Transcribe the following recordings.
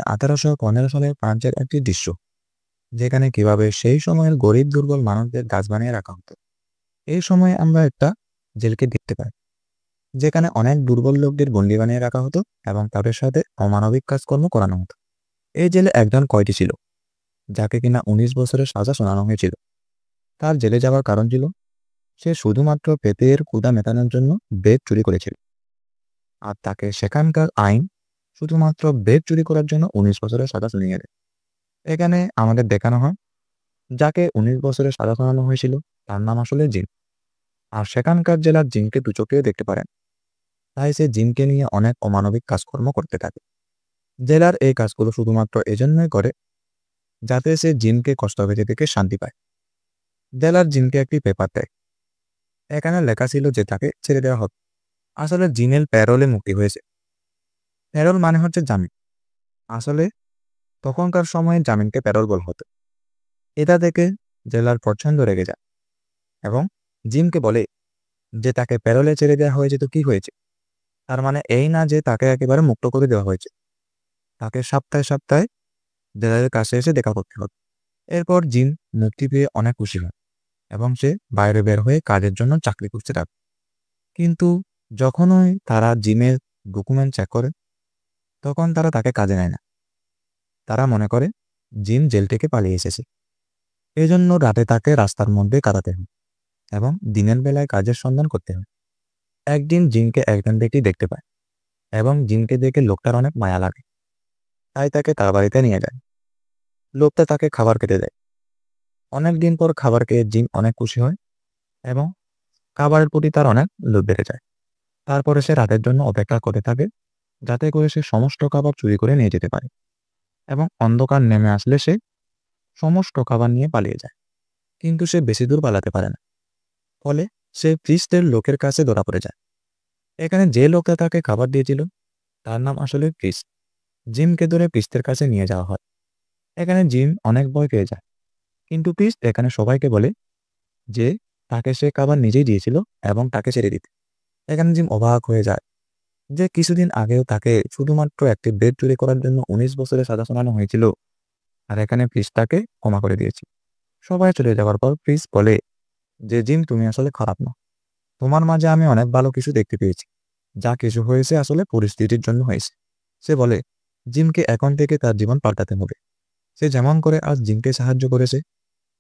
1815 সালের ফ্রান্সের একটি দৃশ্য, যেখানে কিভাবে সেই সময়ের গরিব দুর্বল মানুষদের গাছ বানিয়ে রাখা হতো। এই সময়ে আমরা একটা জেলকে দেখতে পাই, যেখানে অনেক দুর্বল লোকদের বন্দী বানিয়ে রাখা হতো এবং তাদের সাথে অমানবিক কাজকর্ম করানো হতো। এই জেলে একজন কয়েদি ছিল, যাকে কিনা 19 বছরের সাজা শোনানো হয়েছিল। তার জেলে যাওয়ার কারণ ছিল সে শুধুমাত্র পেটের ক্ষুধা মেটানোর জন্য ব্রেড চুরি করেছিল, আর তাকে সেখানকার আইন শুধুমাত্র ব্রেড চুরি করার জন্য 19 বছরের সাজা শুনিয়ে দেয়। এখানে আমাদের দেখানো হয় যাকে 19 বছরের সাজা শোনানো হয়েছিল তার নাম আসলে জিন। আর সেখানকার জেলার জিনকে দু চোখেও দেখতে পারেন, তাই সে জিনকে নিয়ে অনেক অমানবিক কাজকর্ম করতে থাকে। জেলার এই কাজগুলো শুধুমাত্র এজন্যই করে যাতে সে জিনকে কষ্ট পেতে থেকে শান্তি পায়। জেলার জিনকে একটি পেপার দেয়, এখানে লেখা ছিল যে তাকে ছেড়ে দেওয়া হবে। আসলে জিনের প্যারোলে মুক্তি হয়েছে। প্যারোল মানে হচ্ছে জামিন। আসলে তখনকার সময়ে জামিনকে প্যারোল বলা হতো। এটা দেখে জেলার প্রচন্ড রেগে যায় এবং জিমকে বলে যে তাকে প্যারোলে ছেড়ে দেওয়া হয়েছে তো কি হয়েছে, তার মানে এই না যে তাকে একেবারে মুক্ত করে দেওয়া হয়েছে। তাকে সপ্তাহে সপ্তাহে জেলারের কাছে এসে দেখা করতে হবে। এরপর জিন মুক্তি পেয়ে অনেক খুশি হয় এবং সে বাইরে বের হয়ে কাজের জন্য চাকরি করতে থাকে। কিন্তু যখনই তারা জিমের ডকুমেন্ট চেক করে, তখন তারা তাকে কাজে নেয় না। তারা মনে করে জিম জেল থেকে পালিয়ে এসেছে। এই জন্য রাতে তাকে রাস্তার মধ্যে কাটাতে হয় এবং দিনের বেলায় কাজের সন্ধান করতে হয়। একদিন জিনকে একজন ব্যক্তি দেখতে পায় এবং জিনকে দেখে লোকটার অনেক মায়া লাগে, তাই তাকে তার বাড়িতে নিয়ে যায়। লোকটা তাকে খাবার খেতে দেয়। অনেকদিন পর খাবার খেয়ে জিন অনেক খুশি হয় এবং খাবারের প্রতি তার অনেক লোভ বেড়ে যায়। তারপরে সে রাতের জন্য অপেক্ষা করতে থাকে, যাতে করে সে সমস্ত খাবার চুরি করে নিয়ে যেতে পারে এবং অন্ধকার নেমে আসলে সে সমস্ত খাবার নিয়ে পালিয়ে যায়। কিন্তু সে বেশি দূর পালাতে পারে না, ফলে সে ফ্রিস্টের লোকের কাছে ধরা পড়ে যায়। এখানে যে লোকটা তাকে খাবার দিয়েছিল তার নাম আসলে ফ্রিস্ট। জিমকে ধরে ফ্রিস্টের কাছে নিয়ে যাওয়া হয়। এখানে জিম অনেক ভয় পেয়ে যায়, কিন্তু ফ্রিস্ট এখানে সবাইকে বলে যে তাকে সে খাবার নিজেই দিয়েছিল এবং তাকে ছেড়ে দিতে। এখানে জিম অবাক হয়ে যায় যে কিছুদিন আগেও তাকে শুধুমাত্র একটি ব্রেড চুরি করার জন্য 19 বছরের সাজা শোনানো হয়েছিল, আর এখানে ফ্রিস্ট তাকে ক্ষমা করে দিয়েছে। সবাই চলে যাওয়ার পর ফ্রিস্ট বলে যে জিম, তুমি আসলে খারাপ না। তোমার মাঝে আমি অনেক ভালো কিছু দেখতে পেয়েছি। যা কিছু হয়েছে আসলে পরিস্থিতির জন্য হয়েছে। সে বলে জিমকে এখন থেকে তার জীবন পাল্টাতে হবে। সে যেমন করে আজ জিমকে সাহায্য করেছে,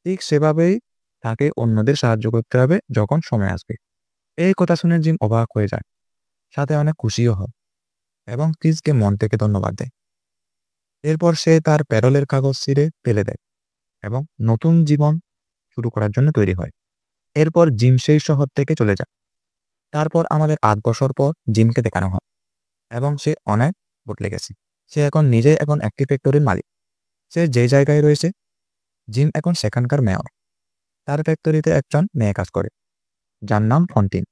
ঠিক সেভাবেই তাকে অন্যদের সাহায্য করতে হবে যখন সময় আসবে। এই কথা শুনে জিম অবাক হয়ে যায়, সাথে অনেক খুশিও হয় এবং ক্রিসকে মন থেকে ধন্যবাদ দেয়। এরপর সে তার প্যারোলের কাগজ ছিঁড়ে ফেলে দেয় এবং নতুন জীবন শুরু করার জন্য তৈরি হয়। এরপর জিম সেই শহর থেকে চলে যায়। তারপর আমাদের 8 বছর পর জিমকে দেখানো হয় এবং সে অনেক বদলে গেছে। সে এখন নিজেই এখন একটি ফ্যাক্টরির মালিক। সে যে জায়গায় রয়েছে, জিম এখন সেখানকার মেয়র। তার ফ্যাক্টরিতে একজন মেয়ে কাজ করে, যার নাম ফন্টিন,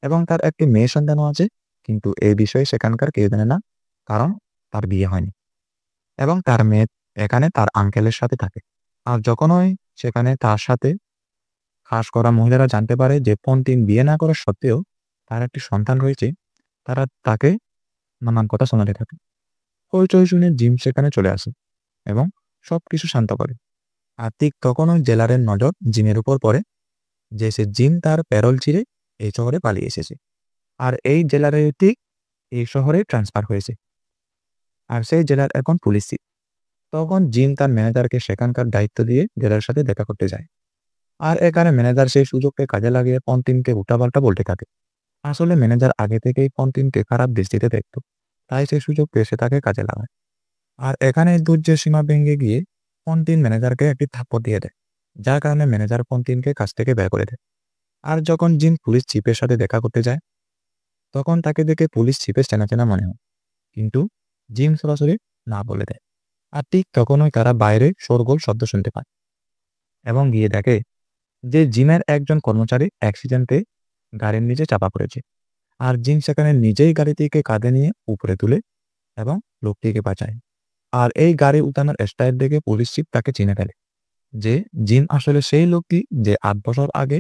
এবং তার একটি মেয়ে সন্তানও আছে। কিন্তু এই বিষয়ে সেখানকার কেউ জানে না, কারণ তার বিয়ে হয়নি এবং তার মেয়ে এখানে তার আঙ্কেলের সাথে থাকে। আর যখনই সেখানে তার সাথে কাজ করা মহিলারা জানতে পারে যে ফন্টিন বিয়ে না করা সত্ত্বেও তার একটি সন্তান রয়েছে, তারা তাকে নানান কথা শোনাতে থাকে। হইচই শুনে জিম সেখানে চলে আসে এবং সবকিছু শান্ত করে। আর ঠিক তখনই জেলারের নজর জিমের উপর পড়ে, যে সে জিম তার প্যারোল ছিঁড়ে এই শহরে পালিয়ে এসেছে, আর এই জেলারের ঠিক এই শহরে ট্রান্সফার হয়েছে, আর সেই জেলার এখন পুলিশ চিফ। তখন জিম তার ম্যানেজারকে সেখানকার দায়িত্ব দিয়ে জেলার সাথে দেখা করতে যায়। আর এখানে ম্যানেজার সেই সুযোগকে কাজে লাগিয়ে পন্টিনকে উল্টাপাল্টা বলতে থাকে। আসলে ম্যানেজার আগে থেকেই পন্টিনকে খারাপ দৃষ্টিতে দেখত, তাই সেই সুযোগ পেয়ে সে তাকে কাজে লাগায়। আর এখানে ধৈর্যের সীমা ভেঙে গিয়ে পন্টিন ম্যানেজারকে একটি থাপ্পড় দিয়ে দেয়, যার কারণে ম্যানেজার পন্টিনকে কাজ থেকে বের করে দেয়। আর যখন জিম পুলিশ চিফের সাথে দেখা করতে যায়, তখন তাকে দেখে পুলিশ চিফের চেনা চেনা মনে হয়, কিন্তু জিম সরাসরি না বলে দেয়। আর ঠিক তখনই তারা বাইরে শোরগোল শব্দ শুনতে পায় এবং গিয়ে দেখে যে জিমের একজন কর্মচারী অ্যাক্সিডেন্টে গাড়ির নিচে চাপা পড়েছে। আর জিম সেখানে নিজেই গাড়িটিকে কাঁধে নিয়ে উপরে তুলে এবং লোকটিকে বাঁচায়। আর এই গাড়ি উঠানোর স্টাইল দেখে পুলিশ চিফ তাকে চিনে ফেলে যে জিম আসলে সেই লোকটি যে 8 বছর আগে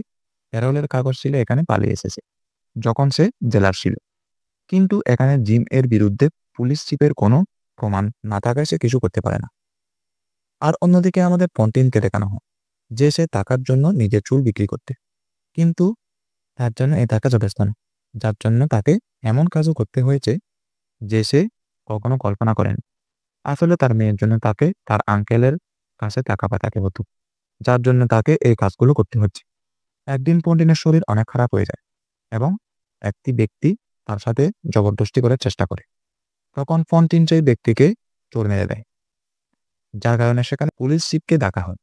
প্যারোলের কাগজ ছিল এখানে পালিয়ে এসেছে, যখন সে জেলার ছিল। কিন্তু এখানে জিম এর বিরুদ্ধে পুলিশ চিফের কোনো প্রমাণ না থাকায় সে কিছু করতে পারে না। আর অন্যদিকে আমাদের পন্টিনকে দেখানো হয় যে সে টাকার জন্য নিজের চুল বিক্রি করতে, কিন্তু তার জন্য এই টাকা যথেষ্ট না, যার জন্য তাকে এমন কাজও করতে হয়েছে যে সে কখনো কল্পনা করেনি। আসলে তার মেয়ের জন্য তাকে তার আঙ্কেলের কাছে টাকা পাঠাতে হতো, যার জন্য তাকে এই কাজগুলো করতে হচ্ছে। একদিন পন্টিনের শরীর অনেক খারাপ হয়ে যায় এবং একটি ব্যক্তি তার সাথে জবরদস্তি করার চেষ্টা করে। তখন ফন্টিন সেই ব্যক্তিকে চোর মেরে দেয়, যার কারণে সেখানে পুলিশ চিফকে ডাকা হয়।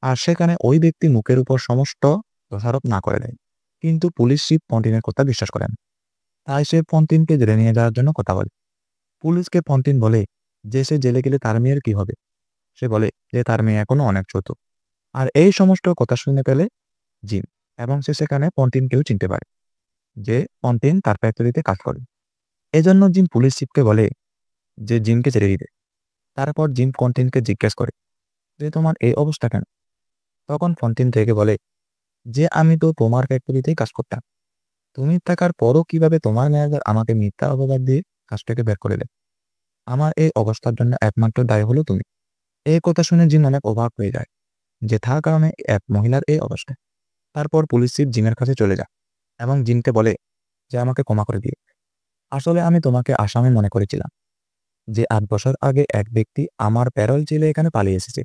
আর সেখানে ওই ব্যক্তি মুখের উপর সমস্ত দোষারোপ না করে দেয়, কিন্তু পুলিশ চিফ পন্টিনের কথা বিশ্বাস করেন। তাই সে পন্টিনকে জেলে নিয়ে যাওয়ার জন্য কথা বলে। পুলিশকে পন্টিন বলে যে সে জেলে গেলে তার মেয়ের কি হবে। সে বলে যে তার মেয়ে এখনো অনেক ছোট। আর এই সমস্ত কথা শুনে পেলে জিম এবং সে সেখানে পন্টিনকেও চিনতে পারে যে পন্টিন তার ফ্যাক্টরিতে কাজ করে। এজন্য জিম পুলিশ চিফকে বলে যে জিমকে ছেড়ে দিতে। তারপর জিম পন্টিনকে জিজ্ঞেস করে যে তোমার এই অবস্থা কেন। তখন পন্টিন থেকে বলে যে আমি তো তোমার ফ্যাক্টরিতেই কাজ করতাম, তুমি থাকার পরও কিভাবে তোমার ম্যানেজার আমাকে মিথ্যা অপবাদ দিয়ে কাজ থেকে বের করে দেয়। আমার এই অবস্থার জন্য একমাত্র দায়ী হলো তুমি। এই কথা শুনে জিম অনেক অবাক হয়ে যায় যে তার কারণে এক মহিলার এই অবস্থা। তারপর পুলিশ চিফ জিমের কাছে চলে যায় এবং জিমকে বলে যে আমাকে ক্ষমা করে দিয়ে, আসলে আমি তোমাকে আসামি মনে করেছিলাম। যে 8 বছর আগে এক ব্যক্তি আমার প্যারোল ছেলে এখানে পালিয়ে এসেছে,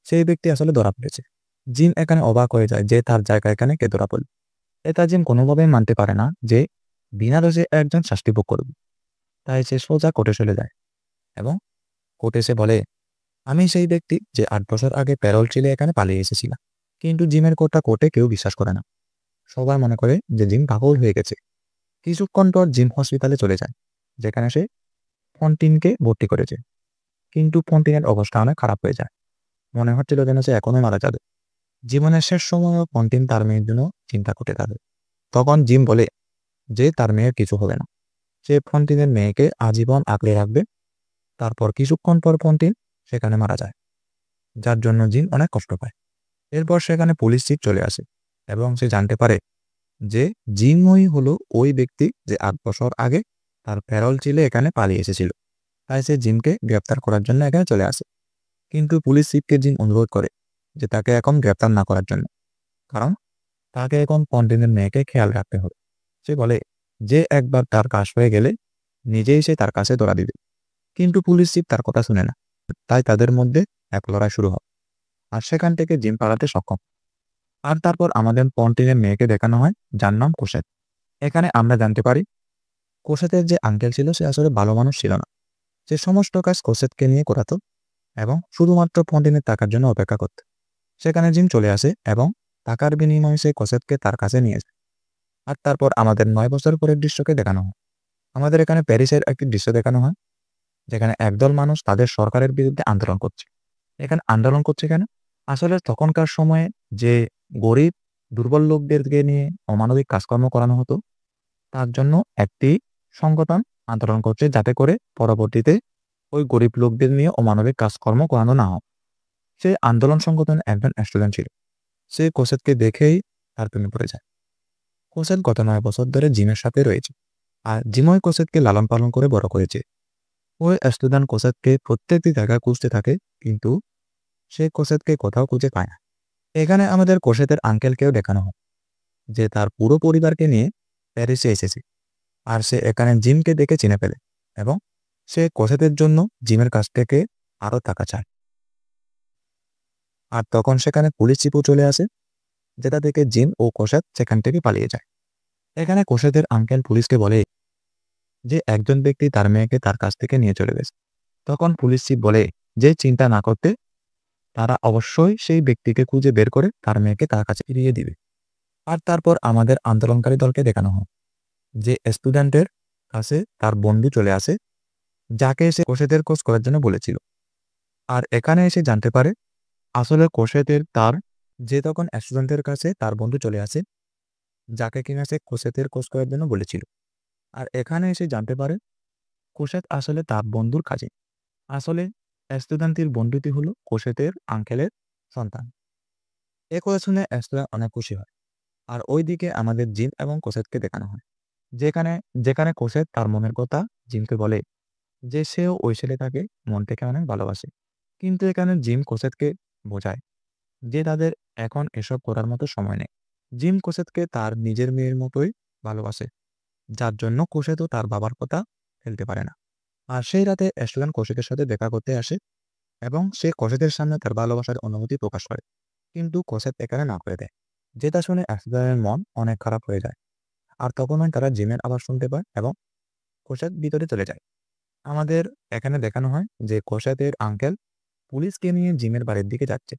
সেই ব্যক্তি আসলে ধরা পড়েছে। জিম এখানে অবাক হয়ে যায় যে তার জায়গা এখানে কে ধরা পড়ল। এটা জিম কোনোভাবেই মানতে পারে না যে বিনা দোষে একজন শাস্তি ভোগ করবে। তাই সে সোজা কোর্টে চলে যায় এবং কোর্টে সে বলে আমি সেই ব্যক্তি যে 8 বছর আগে প্যারোল ছেলে এখানে পালিয়ে এসেছিলাম। কিন্তু জিমের কথা কোর্টে কেউ বিশ্বাস করে না। সবাই মনে করে যে জিম পাগল হয়ে গেছে। কিছুক্ষণ পর জিম হসপিটালে চলে যায়, যেখানে সে ফন্টিনকে ভর্তি করেছে। কিন্তু ফন্টিনের অবস্থা অনেক খারাপ হয়ে যায়, মনে হচ্ছিল যেন সে এখনই মারা যাবে। জীবনের শেষ সময়ও ফন্টিন তার মেয়ের জন্য চিন্তা করতে থাকে। তখন জিম বলে যে তার মেয়ের কিছু হবে না, সে ফন্টিনের মেয়েকে আজীবন আগলে রাখবে। তারপর কিছুক্ষণ পর ফন্টিন সেখানে মারা যায়, যার জন্য জিম অনেক কষ্ট পায়। এরপর সেখানে পুলিশ চিফ চলে আসে এবং সে জানতে পারে যে জিমই হলো ওই ব্যক্তি যে 8 বছর আগে তার প্যারোল ছেলে এখানে পালিয়ে এসেছিল। তাই সে জিমকে গ্রেপ্তার করার জন্য এখানে চলে আসে। কিন্তু পুলিশ চিফকে জিম অনুরোধ করে যে তাকে এখন গ্রেপ্তার না করার জন্য, কারণ তাকে এখন পন্টিনের মেয়েকে খেয়াল রাখতে হবে। সে বলে যে একবার তার কাজ হয়ে গেলে নিজেই সে তার কাছে ধরা দিবে। কিন্তু পুলিশ চিফ তার কথা শুনে না। তাই তাদের মধ্যে এক লড়াই শুরু হয় আর সেখান থেকে জিম পালাতে সক্ষম। আর তারপর আমাদের পন্টিনের মেয়েকে দেখানো হয়, যার নাম কোশেত। এখানে আমরা জানতে পারি কোশেতের যে আঙ্কেল ছিল সে আসলে ভালো মানুষ ছিল না। সে সমস্ত কাজ কোশেতকে নিয়ে করাতো এবং শুধুমাত্র পন্টিনের টাকার জন্য অপেক্ষা করত। সেখানে জিম চলে আসে এবং টাকার বিনিময়ে সে কোশেতকে তার কাছে নিয়ে যায়। আর তারপর আমাদের 9 বছর পরের দৃশ্যকে দেখানো হয়। আমাদের এখানে প্যারিসের একটি দৃশ্য দেখানো হয়, যেখানে একদল মানুষ তাদের সরকারের বিরুদ্ধে আন্দোলন করছে। এখানে আন্দোলন করছে কেন? আসলে তখনকার সময়ে যে গরিব দুর্বল লোকদেরকে নিয়ে অমানবিক কাজকর্ম করানো হতো, তার জন্য একটি সংগঠন আন্দোলন করছে যাতে করে পরবর্তীতে ওই গরিব লোকদের নিয়ে অমানবিক কাজকর্ম করানো না হয়। সেই আন্দোলন সংগঠনের একজন স্টুডেন্ট ছিল। সে কোসেতকে দেখেই তার প্রেমে পড়ে যায়। কোসেত গত 9 বছর ধরে জিমের সাথে রয়েছে আর জিমই কোসেতকে লালন পালন করে বড় করেছে। ওই স্টুডেন্ট কোসেতকে প্রত্যেকটি জায়গায় খুঁজতে থাকে, কিন্তু সে কোসেতকে কোথাও খুঁজে পায় না। এখানে আমাদের কোসেতের আঙ্কেলকেও দেখানো হয় যে তার পুরো পরিবারকে নিয়ে প্যারিসে এসেছে। আর সে এখানে জিমকে দেখে চিনে ফেলে এবং সে কোসেতের জন্য জিমের কাছ থেকে আরো টাকা চায়। আর তখন সেখানে পুলিশ চিফও চলে আসে, যেটা থেকে জিম ও কোসেত সেখান থেকে পালিয়ে যায়। এখানে কোসেতের আঙ্কেল পুলিশকে বলে যে একজন ব্যক্তি তার মেয়েকে তার কাছ থেকে নিয়ে চলে গেছে। তখন পুলিশ চিফ বলে যে চিন্তা না করতে, তারা অবশ্যই সেই ব্যক্তিকে খুঁজে বের করে তার মেয়েকে তার কাছে ফিরিয়ে দিবে। আর তারপর আমাদের আন্দোলনকারী দলকে দেখানো হয় যে স্টুডেন্টের কাছে তার বন্ধু চলে আসে, যাকে এসে কোসেতের খোঁজ করার জন্য বলেছিল। আর এখানে এসে জানতে পারে আসলে কোসেতের তার যে তখন স্টুডেন্টের কাছে তার বন্ধু চলে আসে, যাকে কিনা সে কোসেতের খোঁজ করার জন্য বলেছিল। আর এখানে এসে জানতে পারে কোসেত আসলে তার বন্ধুর কাজিন। আসলে স্টুডেন্টের বন্ধুটি হলো কোসেতের আঙ্কেলের সন্তান। এ কথা শুনে স্টুডেন্ট অনেক খুশি হয়। আর ওইদিকে আমাদের জিম এবং কোসেতকে দেখানো হয়, যেখানে যেখানে কোসেত তার মনের কথা জিমকে বলে যে সেও ওই ছেলেটাকে মন থেকে অনেক ভালোবাসে। কিন্তু এখানে জিম কোসেতকে বোঝায় যে তাদের এখন এসব করার মতো সময় নেই। জিম কোসেতকে তার নিজের মেয়ের মতোই ভালোবাসে, যার জন্য কোসেতও তার বাবার কথা ফেলতে পারে না। আর সেই রাতে অ্যাশটন কোসেতের সাথে দেখা করতে আসে এবং সে কোসেতের সামনে তার ভালোবাসার অনুভূতি প্রকাশ করে। কিন্তু কোসেত এখানে না করে দেয়, যেটা শুনে অ্যাশটনের মন অনেক খারাপ হয়ে যায়। আর তখনই তারা জিমের আওয়াজ শুনতে পায় এবং কোসেত ভিতরে চলে যায়। আমাদের এখানে দেখানো হয় যে কোসেতের আঙ্কেল পুলিশকে নিয়ে জিমের বাড়ির দিকে যাচ্ছে,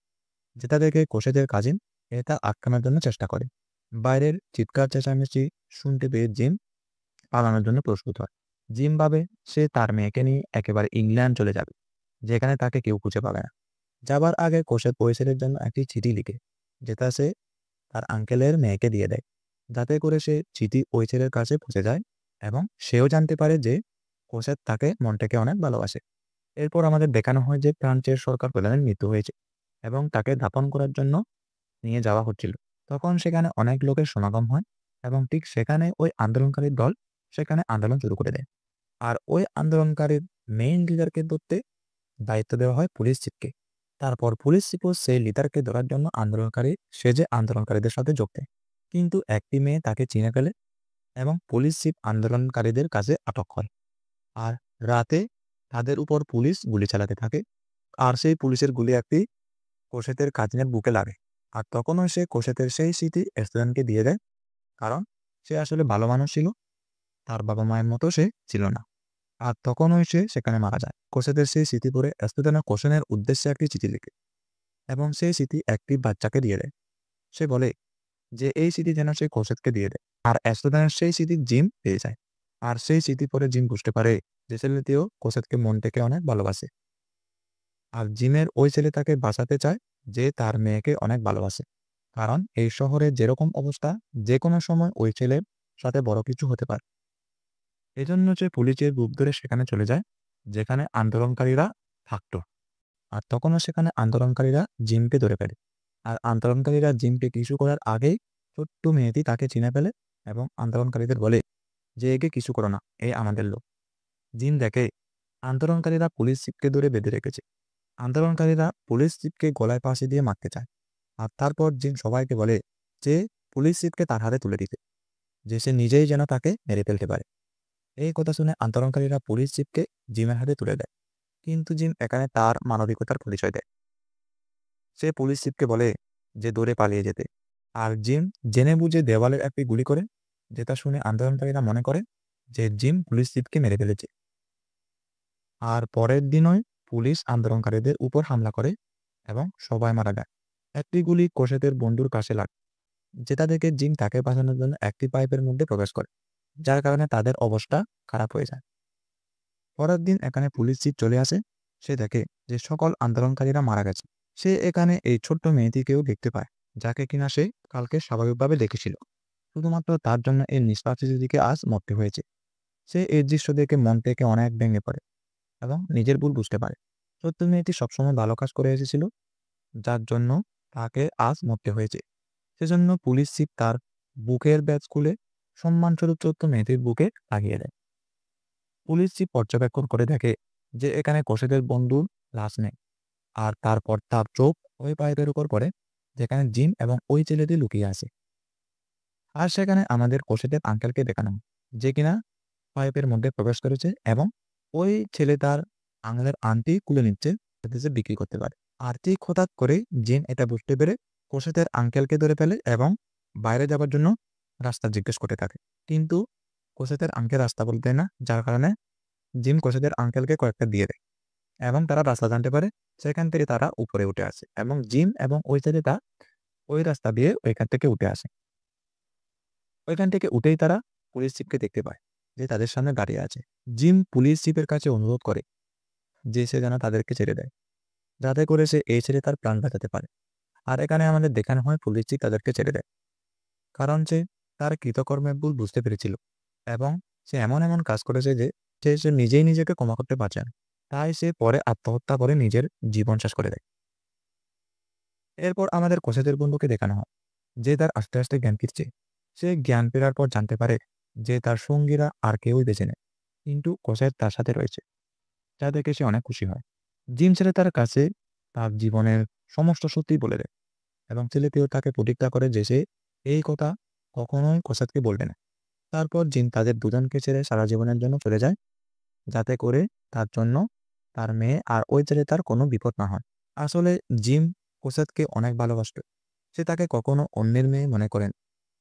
যেটা দেখে কোসেতের কাজিন এটা আটকানোর জন্য চেষ্টা করে। বাইরের চিৎকার চেঁচামেচি শুনতে পেয়ে জিম পালানোর জন্য প্রস্তুত হয়। জিম ভাবে সে তার মেয়েকে নিয়ে একেবারে ইংল্যান্ড চলে যাবে, যেখানে তাকে কেউ খুঁজে পাবে না। যাবার আগে কোসেত ওই ছেলের জন্য একটি চিঠি লিখে, যেটা সে তার আঙ্কেলের মেয়েকে দিয়ে দেয়, যাতে করে সে চিঠি ওই ছেলের কাছে পৌঁছে যায় এবং সেও জানতে পারে যে কোসেত তাকে মন থেকে অনেক ভালোবাসে। এরপর আমাদের দেখানো হয় যে ফ্রান্সের সরকার প্রধানের মৃত্যু হয়েছে এবং তাকে দাফন করার জন্য নিয়ে যাওয়া হচ্ছিল। তখন সেখানে অনেক লোকের সমাগম হয় এবং ঠিক সেখানে ওই আন্দোলনকারী দল সেখানে আন্দোলন শুরু করে দেয়। আর ওই আন্দোলনকারীর মেইন লিডারকে ধরতে দায়িত্ব দেওয়া হয় পুলিশ চিফকে। তারপর পুলিশ চিফও সেই লিডারকে ধরার জন্য আন্দোলনকারী সেজে আন্দোলনকারীদের সাথে যোগ দেয়। কিন্তু একটি মেয়ে তাকে চিনে ফেলে এবং পুলিশ চিফ আন্দোলনকারীদের কাছে আটক হয়। আর রাতে তাদের উপর পুলিশ গুলি চালাতে থাকে। আর সেই পুলিশের গুলি একটি কোসেতের কাজিনের বুকে লাগে। আর তখনও সে কোসেতের সেই স্মৃতি স্টুডেন্টকে দিয়ে দেয়, কারণ সে আসলে ভালো মানুষ ছিল, তার বাবা মায়ের মতো সে ছিল না। আর তখনই সে সেখানে মারা যায়। কোসেতের সেই স্মৃতি পড়ে স্টুডেন্ট কোসেনের উদ্দেশ্যে একটি চিঠি লিখে এবং সেই স্মৃতি একটি বাচ্চাকে দিয়ে দেয়। সে বলে যে এই স্মৃতি যেন সে কোসেতকে দিয়ে দেয়। আর স্টুডেন্টের সেই স্মৃতি জিম পেয়ে যায়। আর সেই স্মৃতি পরে জিম বুঝতে পারে যে ছেলেটিও কোসেতকে মন থেকে অনেক ভালোবাসে। আর জিমের ওই ছেলে তাকে বাঁচাতে চায়, যে তার মেয়েকে অনেক ভালোবাসে। কারণ এই শহরে যেরকম অবস্থা, যে কোনো সময় ওই ছেলের সাথে বড় কিছু হতে পারে। এজন্য সে পুলিশের বুক ধরে সেখানে চলে যায়, যেখানে আন্দোলনকারীরা থাকতো। আর তখনও সেখানে আন্দোলনকারীরা জিমকে ধরে ফেলে। আর আন্দোলনকারীরা জিমকে কিছু করার আগেই ছোট্ট মেয়েটি তাকে চিনে ফেলে এবং আন্দোলনকারীদের বলে যে একে কিছু করো না, এ আমাদের লোক। জিম দেখে আন্দোলনকারীরা পুলিশ চিফকে ধরে বেঁধে রেখেছে। আন্দোলনকারীরা পুলিশ চিফকে গলায় ফাঁসি দিয়ে মারতে চায়। আর তারপর জিম সবাইকে বলে যে পুলিশ চিফকে তার হাতে তুলে দিতে, যে সে নিজেই যেন তাকে মেরে ফেলতে পারে। এই কথা শুনে আন্দোলনকারীরা পুলিশ চিফকে জিমের হাতে তুলে দেয়। কিন্তু জিম এখানে তার মানবিকতার পরিচয় দেয়। সে পুলিশ চিফকে বলে যে দৌড়ে পালিয়ে যেতে। আর জিম জেনে বুঝে দেওয়ালের একটি গুলি করে, যেটা শুনে আন্দোলনকারীরা মনে করে যে জিম পুলিশ চিফকে মেরে ফেলেছে। আর পরের দিনই পুলিশ আন্দোলনকারীদের উপর হামলা করে এবং সবাই মারা যায়। একটি গুলি কোসেতের বন্ধুর কাছে লাগে, যেটা দেখে জিম তাকে বাঁচানোর জন্য একটি পাইপের মধ্যে প্রবেশ করে, যার কারণে তাদের অবস্থা খারাপ হয়ে যায়। পরের দিন এখানে পুলিশ চিফ চলে আসে। সে দেখে যে সকল আন্দোলনকারীরা মারা গেছে। সে এখানে এই ছোট্ট মেয়েটিকেও দেখতে পায়, যাকে কিনা সে কালকে স্বাভাবিকভাবে দেখেছিল। শুধুমাত্র তার জন্য এই নিষ্পাপ শিশুটিকে আজ মরতে হয়েছে। সে এই দৃশ্য দেখে মন থেকে অনেক ভেঙে পড়ে এবং নিজের ভুল বুঝতে পারে। ছোট্ট মেয়েটি সবসময় ভালো কাজ করে এসেছিল, যার জন্য তাকে আজ মরতে হয়েছে। সেজন্য পুলিশ চিফ তার বুকের ব্যাজ খুলে সম্মানস্বরূপ ছোট্ট মেয়েটির বুকে লাগিয়ে দেয়। পুলিশ চিফ পর্যবেক্ষণ করে দেখে যে এখানে কোসেদের বন্ধুর লাশ নেই। আর তারপর তার চোখ ওই পাইপের উপর পড়ে, যেখানে জিম এবং ওই ছেলেটি লুকিয়ে আছে। আর সেখানে আমাদের কোসেদের আঙ্কেলকে দেখানো হয়, যে কিনা পাইপের মধ্যে প্রবেশ করেছে এবং ওই ছেলে তার আঙুলের আংটি খুলে নিচ্ছে, যাতে সে বিক্রি করতে পারে। আর ঠিক হঠাৎ করে জিন এটা বুঝতে পেরে কোসেদের আঙ্কেলকে ধরে ফেলে এবং বাইরে যাবার জন্য রাস্তা জিজ্ঞেস করতে থাকে। কিন্তু কোসেদের আঙ্কেল রাস্তা বলতে দেয় না, যার কারণে জিম কোসেদের আঙ্কেলকে কয়েকটা দিয়ে দেয় এবং তারা রাস্তা জানতে পারে। সেখান থেকে তারা উপরে উঠে আসে এবং জিম এবং ওই ছেলেটা ওই রাস্তা দিয়ে ওইখান থেকে উঠে আসে। ওইখান থেকে উঠেই তারা পুলিশ চিফকে দেখতে পায়, যে তাদের সামনে দাঁড়িয়ে আছে। জিম পুলিশ চিফের কাছে অনুরোধ করে যে সে যেন তাদেরকে ছেড়ে দেয়, যাতে করে সে এই ছেলে তার প্রাণ বাঁচাতে পারে। আর এখানে আমাদের দেখানো হয় পুলিশ চিফ তাদেরকে ছেড়ে দেয়, কারণ সে তার কৃতকর্মের ভুল বুঝতে পেরেছিল এবং সে এমন এমন কাজ করেছে যে সে নিজেই নিজেকে ক্ষমা করতে পারছে না। তাই সে পরে আত্মহত্যা করে নিজের জীবন শেষ করে দেয়। এরপর আমাদের কোসেদের বন্ধুকে দেখানো হয়, যে তার আস্তে আস্তে জ্ঞান ফিরছে। সে জ্ঞান ফেরার পর জানতে পারে যে তার সঙ্গীরা আর কেউই বেঁচে নেই, কিন্তু কোসেদ তার সাথে রয়েছে। যা দেখে সে অনেক খুশি হয়। জিম ছেলে তার কাছে তার জীবনের সমস্ত সত্যি বলে দেয় এবং ছেলেটিও তাকে প্রতিজ্ঞা করে যে সে এই কথা কখনোই কোসাতকে বলবে না। তারপর জিন তাদের দুজনকে ছেড়ে সারা জীবনের জন্য চলে যায়, যাতে করে তার জন্য তার মেয়ে আর ওই ছেলে তার কোনো বিপদ না হয়। আসলে জিম কোসাতকে অনেক ভালোবাসত। সে তাকে কখনো অন্যের মেয়ে মনে করেন।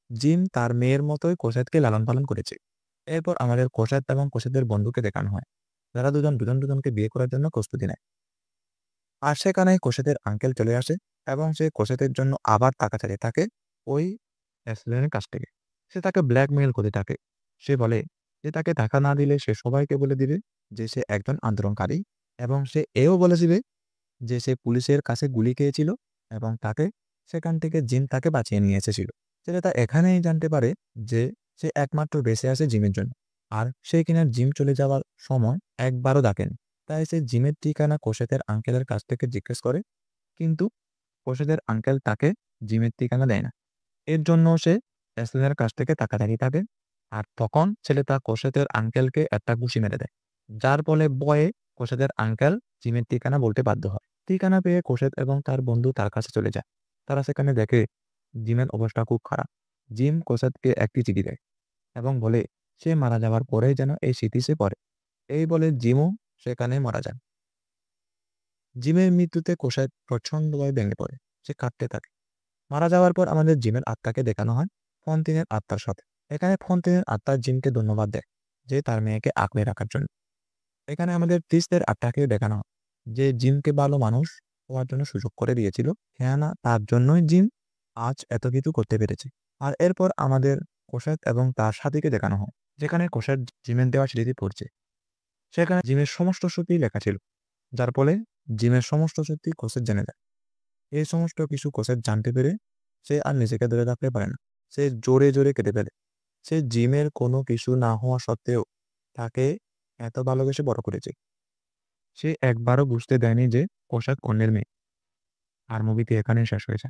জিম তার মেয়ের মতোই কোসাতকে লালন পালন করেছে। এরপর আমাদের কোসাত এবং কোসাতের বন্ধুকে দেখানো হয়, যারা দুজনকে বিয়ে করার জন্য প্রস্তুতি নেয়। আর সেখানে কোসাতের আঙ্কেল চলে আসে এবং সে কোসাতের জন্য আবার টাকা চাইতে থাকে ওই অ্যাসলেনের কাছ থেকে। সে তাকে ব্ল্যাকমেইল করতে থাকে। সে বলে যে তাকে টাকা না দিলে সে সবাইকে বলে দিবে যে সে একজন আন্দোলনকারী, এবং সে এও বলে দিবে যে সে পুলিশের কাছে গুলি খেয়েছিল এবং তাকে সেখান থেকে জিম তাকে বাঁচিয়ে নিয়ে এসেছিল। ছেলেটা এখানেই জানতে পারে যে সে একমাত্র বেঁচে আছে জিমের জন্য। আর সে কিনা জিম চলে যাওয়ার সময় একবারও ডাকেনি। তাই সে জিমের ঠিকানা কোশেতের আঙ্কেলের কাছ থেকে জিজ্ঞেস করে, কিন্তু কোশেতের আঙ্কেল তাকে জিমের ঠিকানা দেয় না। এর জন্য সে এসলিনের কাছ থেকে টাকা দাঁড়িয়ে থাকে। আর তখন ছেলেটা কোশেতের আঙ্কেলকে একটা ঘুষি মেরে দেয়, যার ফলে ভয়ে কোশেতের আঙ্কেল জিমের ঠিকানা বলতে বাধ্য হয়। ঠিকানা পেয়ে কোশেত এবং তার বন্ধু তার কাছে চলে যায়। তারা সেখানে দেখে জিমের অবস্থা খুব খারাপ। জিম কোশেতকে একটি চিঠি দেয় এবং বলে সে মারা যাওয়ার পরেই যেন এই স্মৃতি সে পড়ে। এই বলে জিমও সেখানে মারা যান। জিমের মৃত্যুতে কোষায় প্রচণ্ডভাবে ভেঙে পড়ে। সে কাঁদতে থাকে। মারা যাওয়ার পর আমাদের জিমের আত্মাকে দেখানো হয় ফন্তিনের আত্মার সাথে। এখানে ফন্তিনের আত্মা জিমকে ধন্যবাদ দেয় যে তার মেয়েকে আঁকড়ে রাখার জন্য। এখানে আমাদের ত্রিস্তের আত্মাকে দেখানো হয় যে জিমকে ভালো মানুষ হওয়ার জন্য সুযোগ করে দিয়েছিল। হ্যাঁ, না, তার জন্যই জিম আজ এত কিছু করতে পেরেছে। আর এরপর আমাদের কোষাত এবং তার সাথীকে দেখানো হয়, যেখানে কোষাত জিমের দেওয়া স্মৃতি পড়ছে। সেখানে জিমের সমস্ত সত্যি লেখা ছিল, যার ফলে জিমের সমস্ত সত্যি কোষের জেনে যায়। এই সমস্ত কিছু কোষের জানতে পেরে সে আর নিজেকে ধরে রাখতে পারে না। সে জোরে জোরে কেঁদে ফেলে। সে জিমের কোনো কিছু না হওয়া সত্ত্বেও তাকে এত ভালোবেসে বড় করেছে। সে একবারও বুঝতে দেয়নি যে পোশাক অন্যের মেয়ে। আর মুভিটি এখানেই শেষ হয়েছে।